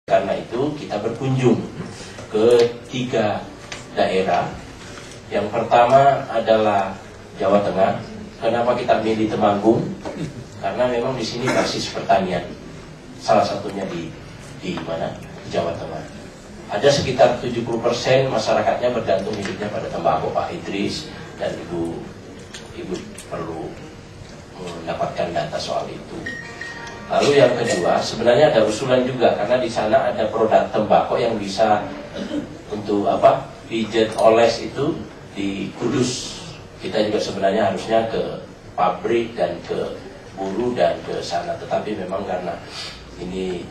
Karena itu kita berkunjung ke 3 daerah. Yang pertama adalah Jawa Tengah. Kenapa kita milih Temanggung? Karena memang di sini basis pertanian. Salah satunya di mana? Di Jawa Tengah. Ada sekitar 70% masyarakatnya bergantung hidupnya pada tembakau, Pak Idris, dan Ibu perlu mendapatkan data soal itu. Lalu yang kedua, sebenarnya ada usulan juga, karena di sana ada produk tembakau yang bisa untuk pijet oles itu di Kudus. Kita juga sebenarnya harusnya ke pabrik dan ke buruh dan ke sana, tetapi memang karena ini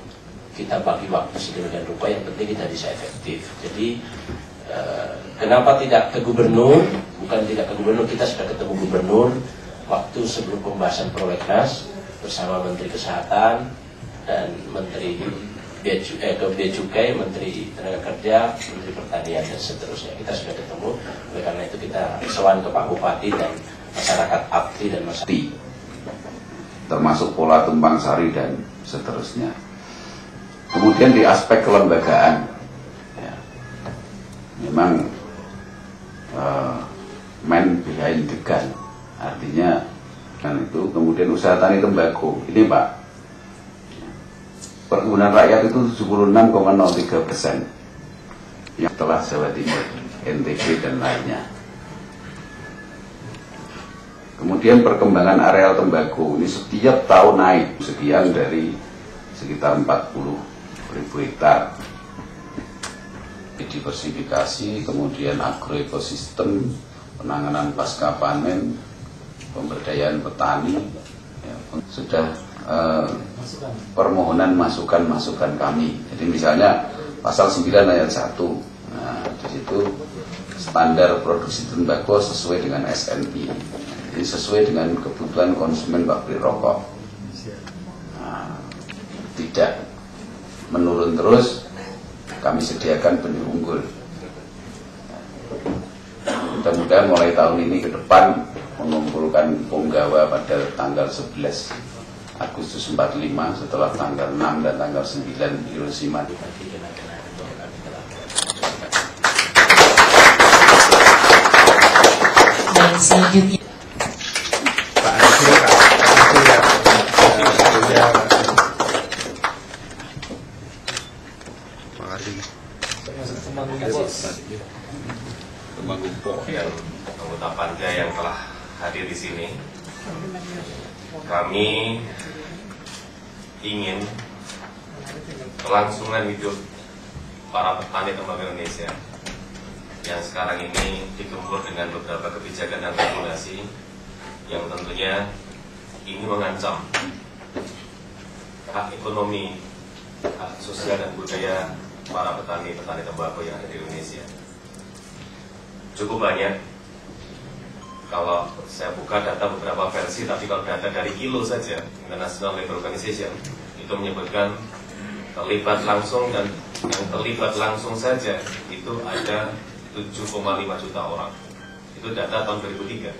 kita bagi waktu sedemikian rupa, yang penting kita bisa efektif. Jadi kenapa tidak ke gubernur? Bukan tidak ke gubernur, kita sudah ketemu gubernur waktu sebelum pembahasan prolegnas bersama Menteri Kesehatan dan Menteri Bea Cukai, Menteri Tenaga Kerja, Menteri Pertanian dan seterusnya. Kita sudah ketemu, oleh karena itu kita sowan ke Pak Bupati dan masyarakat Abdi dan masyarakat, termasuk pola tumpang sari dan seterusnya. Kemudian di aspek kelembagaan, ya, memang man behind the gun, artinya kan itu. Kemudian usaha tani tembakau ini, Pak, perkebunan rakyat itu 76,03%, yang setelah Jawa Timur, NTB dan lainnya. Kemudian perkembangan areal tembakau ini setiap tahun naik sekian dari sekitar 40.000 hektar. Diversifikasi, kemudian agroekosistem, penanganan pasca panen, pemberdayaan petani, ya, sudah permohonan masukan kami. Jadi misalnya pasal 9 ayat 1, nah, di situ standar produksi tembakau sesuai dengan SNI, jadi sesuai dengan kebutuhan konsumen pabrik rokok, nah, tidak menurun terus. Kami sediakan benih unggul. Mudah-mudahan mulai tahun ini ke depan mengumpulkan punggawa pada tanggal 11 Agustus 45 setelah tanggal 6 dan tanggal 9 Hiroshima. Dan selanjutnya Pak Temanggung dan anggota panja yang telah hadir di sini, kami ingin kelangsungan hidup para petani tembakau Indonesia yang sekarang ini digempur dengan beberapa kebijakan dan regulasi yang tentunya ini mengancam hak ekonomi, hak sosial dan budaya para petani tembakau yang ada di Indonesia. Cukup banyak. Kalau saya buka data beberapa versi, tapi kalau data dari ILO saja, International Labour Organization, itu menyebutkan terlibat langsung dan yang terlibat langsung saja itu ada 7,5 juta orang. Itu data tahun 2003.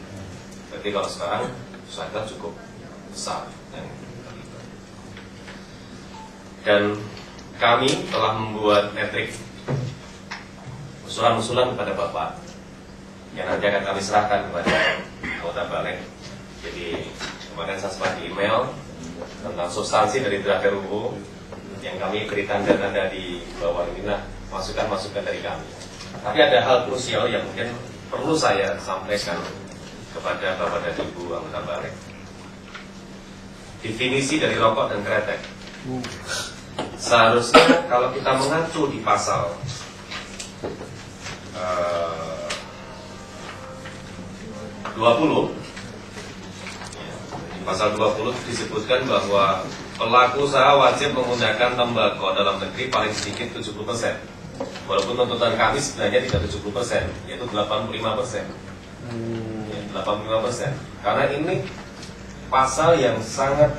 Berarti kalau sekarang sangat cukup besar yang terlibat. Dan kami telah membuat metrik usulan-usulan kepada Bapak yang nanti akan kami serahkan kepada anggota balik. Jadi kemarin saya sempat di email tentang substansi dari draft RUU yang kami beri tanda-tanda di bawah ini, masukan-masukan dari kami. Tapi ada hal krusial yang mungkin perlu saya sampaikan kepada Bapak dan Ibu anggota balik. Definisi dari rokok dan kretek. Seharusnya kalau kita mengacu di pasal 20, di pasal 20 disebutkan bahwa pelaku usaha wajib menggunakan tembakau dalam negeri paling sedikit 70%. Walaupun tuntutan kami sebenarnya tidak 70%, yaitu 85%. Ya, 85%. Karena ini pasal yang sangat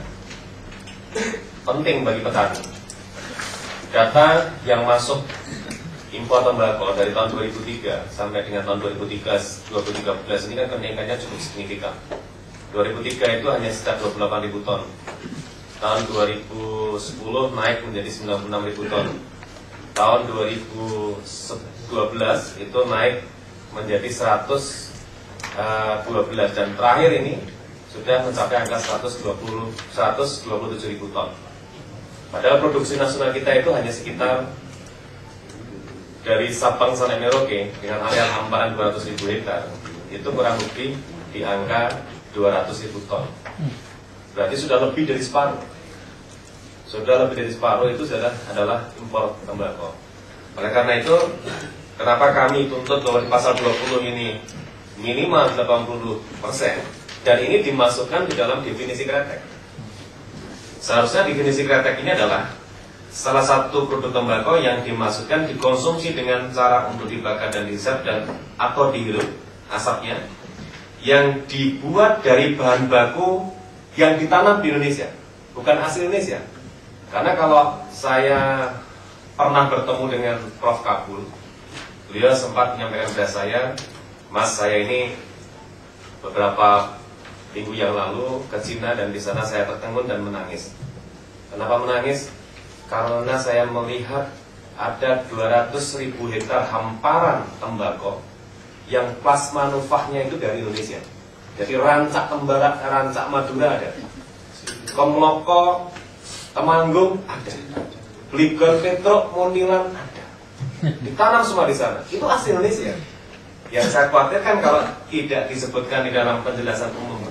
penting bagi petani. Data yang masuk impor tembakau dari tahun 2003 sampai dengan tahun 2013 ini kan kenaikannya cukup signifikan. 2003 itu hanya sekitar 28.000 ton. Tahun 2013 2010 naik menjadi 96.000 ton. Tahun 2012 itu naik menjadi 112, dan terakhir ini sudah mencapai angka 127.000 ton. Padahal produksi nasional kita itu hanya sekitar dari Sabang sampai Merauke dengan area hamparan 200.000 hektar, itu kurang lebih di angka 200.000 ton. Berarti sudah lebih dari separuh. Sudah lebih dari separuh itu adalah impor tembakau. Oleh karena itu, kenapa kami tuntut bahwa di pasal 20 ini minimal 80% dan ini dimasukkan di dalam definisi kretek. Seharusnya definisi kretek ini adalah salah satu produk tembakau yang dimasukkan dikonsumsi dengan cara untuk dibakar dan dihisap dan atau dihirup asapnya, yang dibuat dari bahan baku yang ditanam di Indonesia, bukan asli Indonesia. Karena kalau saya pernah bertemu dengan Prof. Kabul, beliau sempat menyampaikan kepada saya, Mas, saya ini beberapa minggu yang lalu ke Cina dan di sana saya tertegun dan menangis. Kenapa menangis? Karena saya melihat ada 200.000 hektar hamparan tembakau yang plasma nufahnya itu dari Indonesia. Jadi rancak Tembara, rancak Madura ada, Komloko, Temanggung ada, Bligon, Petro, Munilan ada, ditanam semua di sana. Itu asli Indonesia. Yang saya khawatirkan kalau tidak disebutkan di dalam penjelasan umum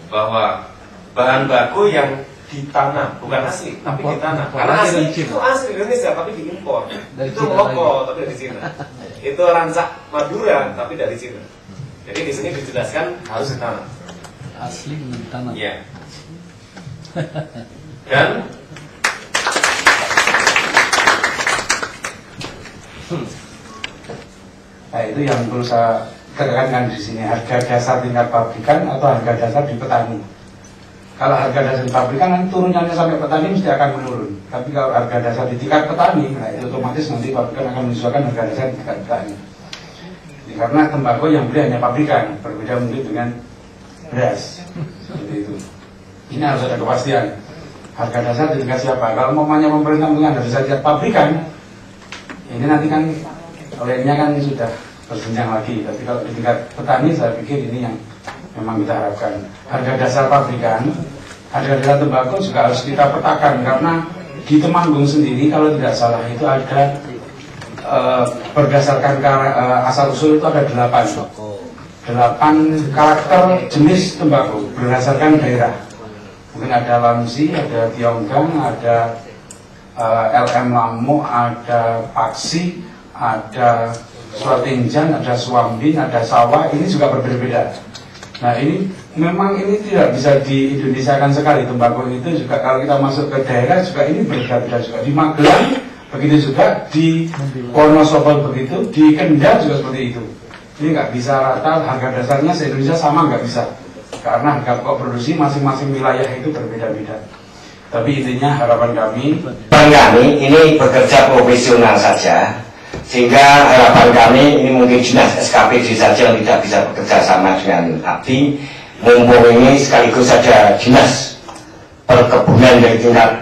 bahwa bahan baku yang ditanam bukan asli tapi ditanam. Karena asli itu asli Indonesia tapi diimpor. Itu Loko tapi dari Cina. Itu rancak Madura tapi dari Cina. Jadi di sini dijelaskan harus ditanam. Asli ditanam. Iya. Dan nah, itu yang perlu saya tekankan di sini, harga dasar tingkat pabrikan atau harga dasar di petani. Kalau harga dasar di pabrikan nanti turunannya sampai petani mesti akan menurun. Tapi kalau harga dasar di tingkat petani, nah itu otomatis nanti pabrikan akan menyesuaikan harga dasar di tingkat petani. Jadi, karena tembakau yang beli hanya pabrikan, berbeda mungkin dengan beras. Seperti itu. Ini harus ada kepastian. Harga dasar di tingkat siapa? Kalau mamanya pemerintah dengan harga dasar di pabrikan, ini nanti kan olehnya kan sudah berjenjang lagi. Tapi kalau di tingkat petani saya pikir ini yang memang kita harapkan. Harga dasar pabrikan, harga dasar tembakau juga harus kita petakan, karena di Temanggung sendiri kalau tidak salah itu ada berdasarkan asal usul itu ada 8 karakter jenis tembakau berdasarkan daerah. Mungkin ada Lamsi, ada Tionggang, ada LM Lamu, ada Paksi, ada Swatinjan, ada Swambin, ada Sawah. Ini juga berbeda-beda. Nah ini memang ini tidak bisa di Indonesiakan sekali. Tembakau itu juga kalau kita masuk ke daerah juga ini berbeda-beda juga. Di Magelang begitu juga, di Wonosobo begitu, di Kendal juga seperti itu. Ini nggak bisa rata, harga dasarnya se-Indonesia sama nggak bisa. Karena harga pokok produksi masing-masing wilayah itu berbeda-beda. Tapi intinya harapan kami ini bekerja profesional saja, sehingga harapan kami ini mungkin dinas SKPD saja yang tidak bisa bekerja sama dengan ABDI. Mumpung ini sekaligus ada dinas perkebunan dari tingkat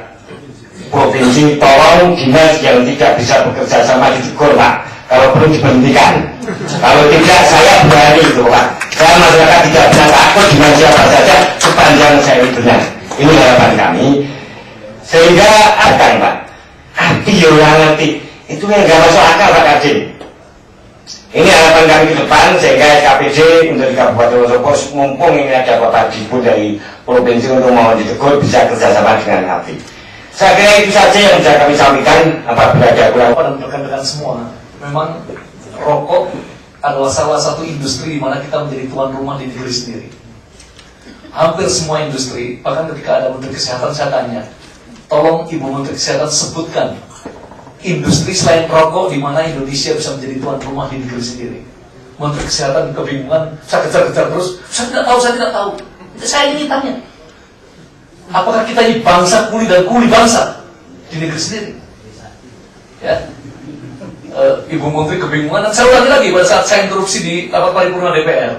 provinsi, tolong dinas yang tidak bisa bekerja sama ditegur Pak, kalau perlu diberhentikan. Kalau tidak saya berani itu Pak, saya masyarakat tidak benar takut dengan siapa saja sepanjang saya ini benar. Ini harapan kami, sehingga akan Pak api yang nanti itu yang gak masuk akal Pak Kadin. Ini harapan kami ke depan, sehingga SKPD untuk Kabupaten Wonosobo, mumpung ini ada Bapak Dibu dari provinsi untuk mau ditegur, bisa kerjasama dengan ABDI. Saya kira itu saja yang bisa kami sampaikan. Apabila ada kurang Dan rekan-rekan semua, memang rokok adalah salah satu industri di mana kita menjadi tuan rumah di negeri sendiri. Hampir semua industri, bahkan ketika ada Menteri Kesehatan saya tanya, tolong Ibu Menteri Kesehatan sebutkan industri selain rokok di mana Indonesia bisa menjadi tuan rumah di negeri sendiri. Menteri Kesehatan kebingungan, saya kejar-kejar terus, saya tidak tahu. Saya ingin tanya, apakah kita ini bangsa kuli dan kuli bangsa di negeri sendiri? Ya, Ibu Menteri kebingungan. Dan saya ulangi lagi pada saat saya interupsi di rapat paripurna DPR,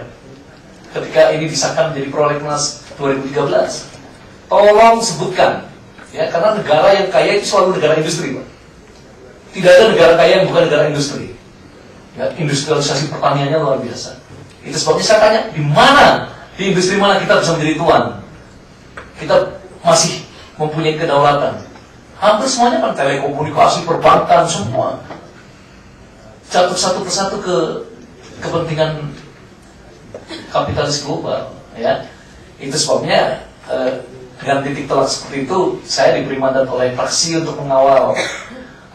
ketika ini disahkan menjadi prolegnas 2013. Tolong sebutkan Ya, karena negara yang kaya itu selalu negara industri, Pak. Tidak ada negara kaya yang bukan negara industri. Ya, industrialisasi pertaniannya luar biasa. Itu sebabnya saya tanya, di mana, di industri mana kita bisa menjadi tuan? Kita masih mempunyai kedaulatan. Hampir semuanya kan telekomunikasi, perbankan, semua jatuh satu persatu ke kepentingan kapitalis global. Ya, itu sebabnya dengan titik tolak seperti itu, saya diberi mandat oleh fraksi untuk mengawal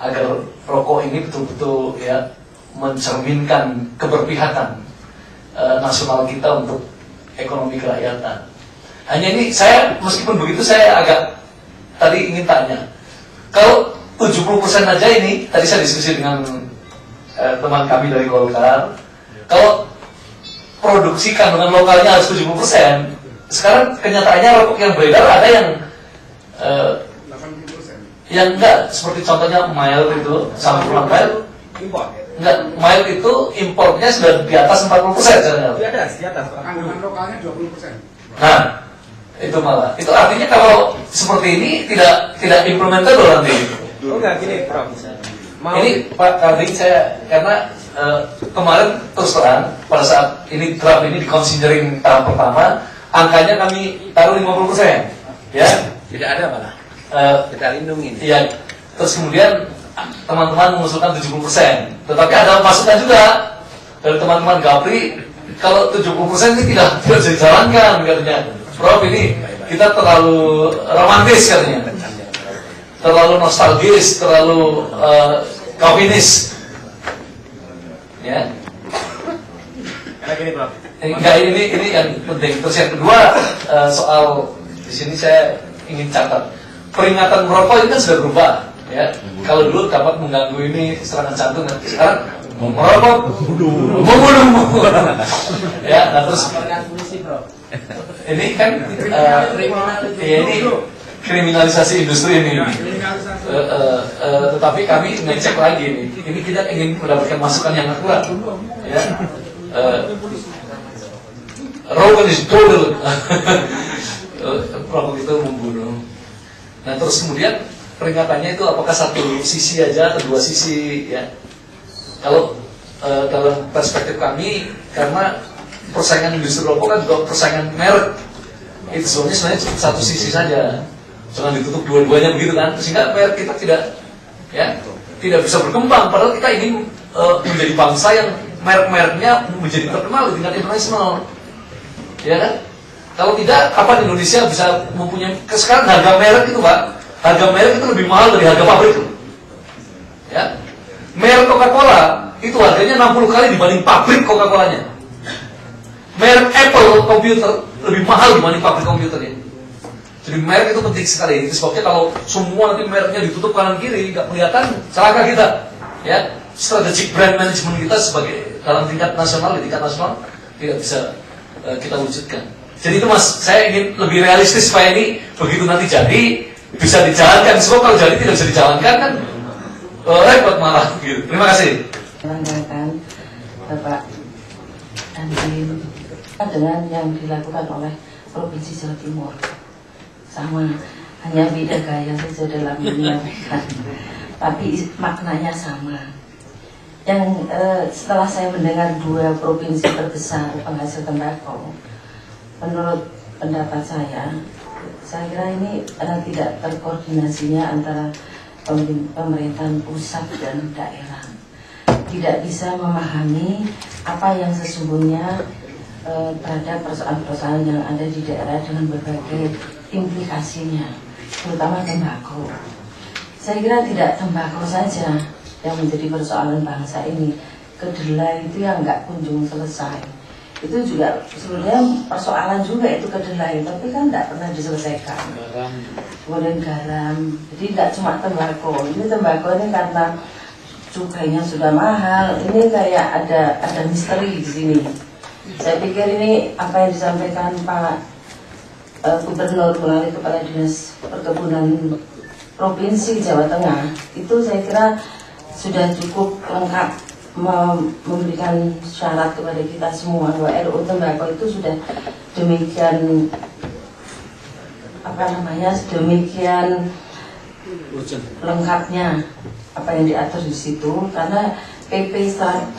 agar rokok ini betul-betul ya mencerminkan keberpihakan nasional kita untuk ekonomi kerakyatan. Hanya ini saya, meskipun begitu saya agak tadi ingin tanya, kalau 70% aja ini, tadi saya diskusi dengan teman kami dari Golkar, kalau produksi kandungan lokalnya harus 70%, sekarang kenyataannya rokok yang beredar ada yang 80%. Yang enggak, seperti contohnya mild itu, Sampuran mild, enggak, mild itu importnya sudah di atas 40%. Di atas, kandungan lokalnya 20%. Nah, itu malah, itu artinya kalau seperti ini tidak implementable nanti. Oh enggak, gini Prof. Ini Pak Karting, saya karena kemarin terus terang pada saat ini draft ini dikonsidering tahap pertama, angkanya kami taruh 50%, ya. Tidak ada malah. Kita lindungi. Iya. Terus kemudian teman-teman mengusulkan 70%. Tetapi ada masukan juga dari teman-teman Gapri, kalau 70% ini tidak bisa dijalankan katanya. Prof, ini kita terlalu romantis katanya. Terlalu nostalgis, terlalu Calvinis. Ya. Karena gini Prof. Enggak, ini yang penting. Terus yang kedua, soal di sini saya ingin catat, peringatan merokok ini kan sudah berubah, ya. Kalau dulu dapat mengganggu ini serangan jantung, sekarang merokok membunuh. Ya, nah terus ini kan ya ini kriminalisasi industri ini. Tetapi kami ngecek lagi nih. Ini kita ingin mendapatkan masukan yang akurat, ya. Rogan is total. Rokok itu membunuh. Nah terus kemudian peringatannya itu apakah satu sisi aja atau dua sisi, ya? Kalau dalam perspektif kami, karena persaingan industri rokok kan juga persaingan merek, itu sebenarnya cuma satu sisi saja, jangan ditutup dua-duanya begitu kan, sehingga merek kita tidak bisa berkembang. Padahal kita ingin menjadi bangsa yang merek-mereknya menjadi terkenal di tingkat internasional. Ya kan? Kalau tidak, kapan Indonesia bisa mempunyai, sekarang harga merek itu Pak, harga merek itu lebih mahal dari harga pabrik. Ya, merek Coca-Cola itu harganya 60 kali dibanding pabrik Coca-Colanya. Merek Apple komputer lebih mahal dibanding pabrik komputernya. Jadi merek itu penting sekali. Itu sebabnya kalau semua nanti mereknya ditutup kanan kiri, nggak kelihatan, celaka kita. Ya, strategic brand management kita sebagai dalam tingkat nasional, di tingkat nasional tidak bisa kita wujudkan. Jadi itu Mas, saya ingin lebih realistis supaya ini begitu nanti jadi bisa dijalankan. Sebab kalau jadi tidak bisa dijalankan kan repot malah. Gitu. Terima kasih. Melanggarkan Bapak Andin dengan yang dilakukan oleh Provinsi Jawa Timur, sama, hanya beda gaya saja dalam menyampaikan, tapi maknanya sama. Yang setelah saya mendengar dua provinsi terbesar penghasil tembakau, menurut pendapat saya kira ini tidak terkoordinasinya antara pemerintahan pusat dan daerah, tidak bisa memahami apa yang sesungguhnya terhadap persoalan-persoalan yang ada di daerah dengan berbagai implikasinya, terutama tembakau. Saya kira tidak tembakau saja yang menjadi persoalan bangsa ini, kedelai itu yang nggak kunjung selesai. Itu juga sebenarnya persoalan juga itu kedelai, tapi kan nggak pernah diselesaikan. Kemudian garam, jadi tidak cuma tembakau. Ini tembakau ini karena cukainya sudah mahal, ini kayak ada misteri di sini. Saya pikir ini apa yang disampaikan Pak Gubernur melalui Kepala Dinas Perkebunan Provinsi Jawa Tengah, itu saya kira sudah cukup lengkap memberikan syarat kepada kita semua bahwa RUU tembakau itu sudah demikian sedemikian lengkapnya apa yang diatur di situ, karena PP 109